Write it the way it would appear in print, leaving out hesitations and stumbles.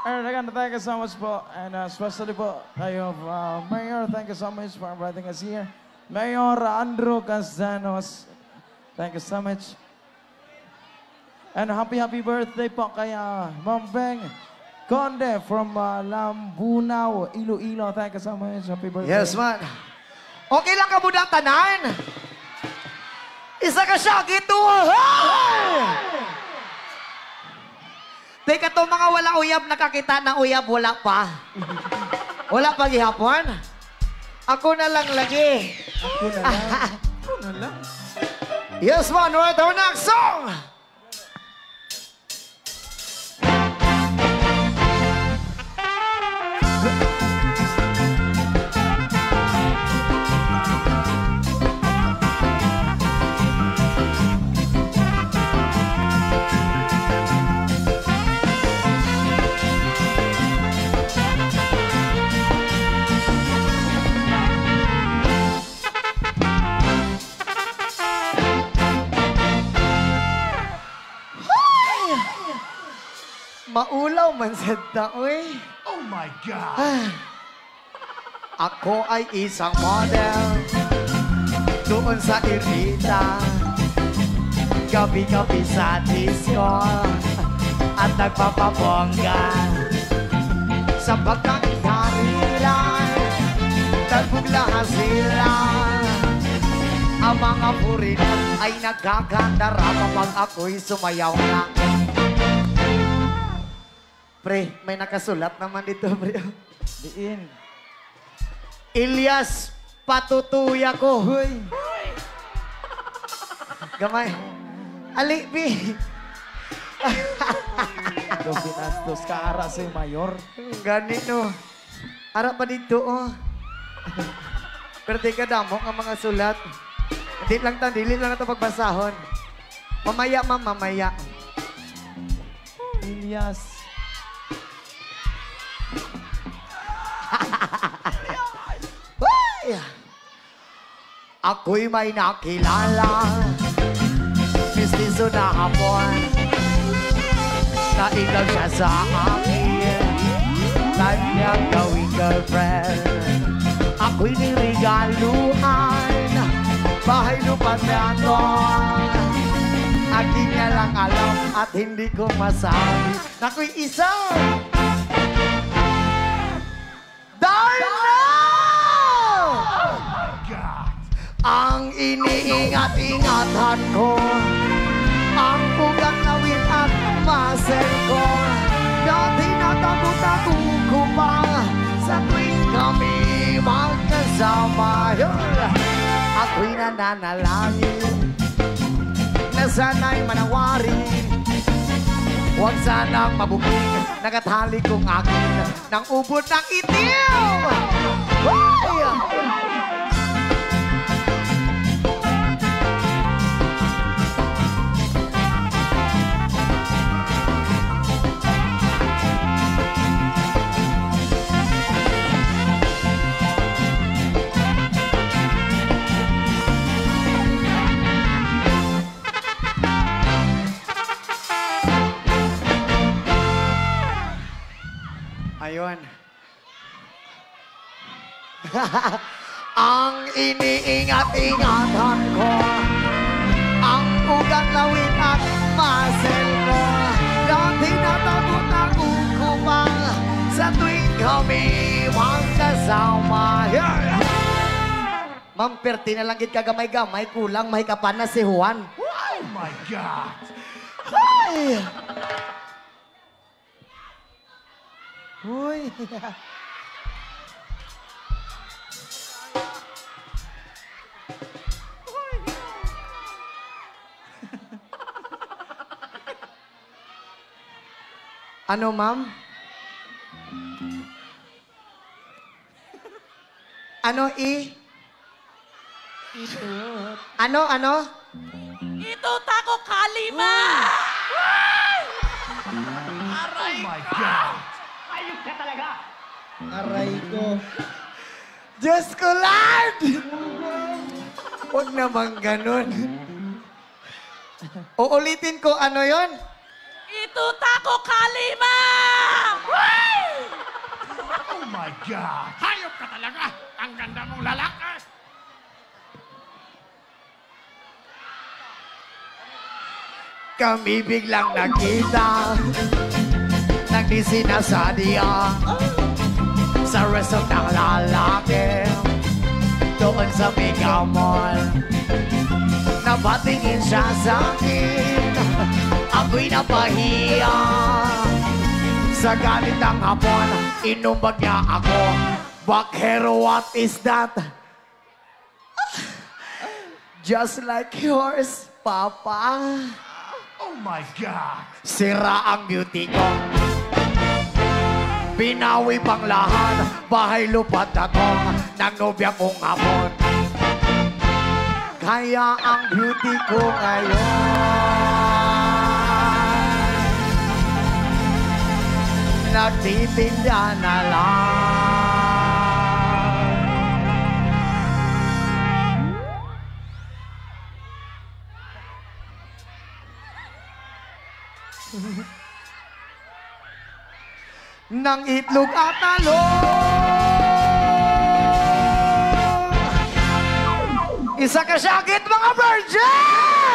And again, thank you so much po. And especially po kayo, Mayor, thank you so much for inviting us here. Mayor Andrew Castanos, thank you so much. And happy birthday po kay Ma'am Beng Conde from Lambunao, Iloilo. Thank you so much. Happy birthday. Yes, man. Okay lang ka muna tanan. Isa ka siya, gito. Teka to mga wala uyab, nakakita ng uyab, wala pa. Wala pa gihapon. Ako na lang lagi. Ako na lang. Ako na lang. Yes, man. Right, our next song. Maulaw man sa taoy. Oh my God! Ako ay isang model doon sa Irita. Gabi-gabi sa disco at nagpapabongga. Sa pagkakiharilan, nagbuglahan sila. Ang mga purinon ay nagkagandara kapag ako'y sumayaw na. Pre, may nakasulat naman dito, pre. Diin. Ilyas, patutuya ko. Hoy. Gamay. Ali, Bi. Ito binastos ka ara si Mayor. Ganito. Harap pa dito, oh. Pero di ka damo ang mga sulat. Dili lang ito pagbasahon. Mamaya, ma'am, mamaya. Ilyas. Ako'y may nakilala, mistiso na hapon. Naigaw siya sa akin, kanyang gawing girlfriend. Ako'y nirigaluhan, bahay lupa meron. Aking niya lang alam at hindi ko masabi na ako'y isang ang iniingat-ingatan ko, ang pugang lawin at muscle ko. Dati natago-tago ko pa sa tuwing kami magkasama. Ako'y nananalangin na sana'y manawari. Huwag sanang mabuking nagatali kong akin ng ubod ng itim. Ayun. Ang iniingat-ingatan ko, ang ugang lawin at muscle ko. Dati natago-tago ko pa sa tuwing kami magkasama. Ma'am, perti na lang gid kagamay-gamay, kulang may kapan na si Juan. Oh my God! Ay! Hoy. Ano, ma'am? Ano, Ano? Ito tako kalima! Oh my God! Ayok ka talaga! Aray ko. Diyos ko, Lord! Huwag naman ganun. Uulitin ko, ano yon? Ito tako kalima! God! Hayop ka talaga! Ang ganda mong lalaki! Kami biglang nakita nang di sinasadya sa resort ng lalaki doon sa Mega Mall. Napatingin siya sa akin, ako'y napahiya. Sa galit ng hapon, inumbag niya ako. Bakero, what is that? Just like yours, Papa. Oh my God! Sira ang beauty ko. Binawi pang lahat, bahay lupat na to ng nobya kong hapon. Kaya ang beauty ko ngayon nagtitinda na lang. Ng itlog at talong. Isa ka syakit mga virgin!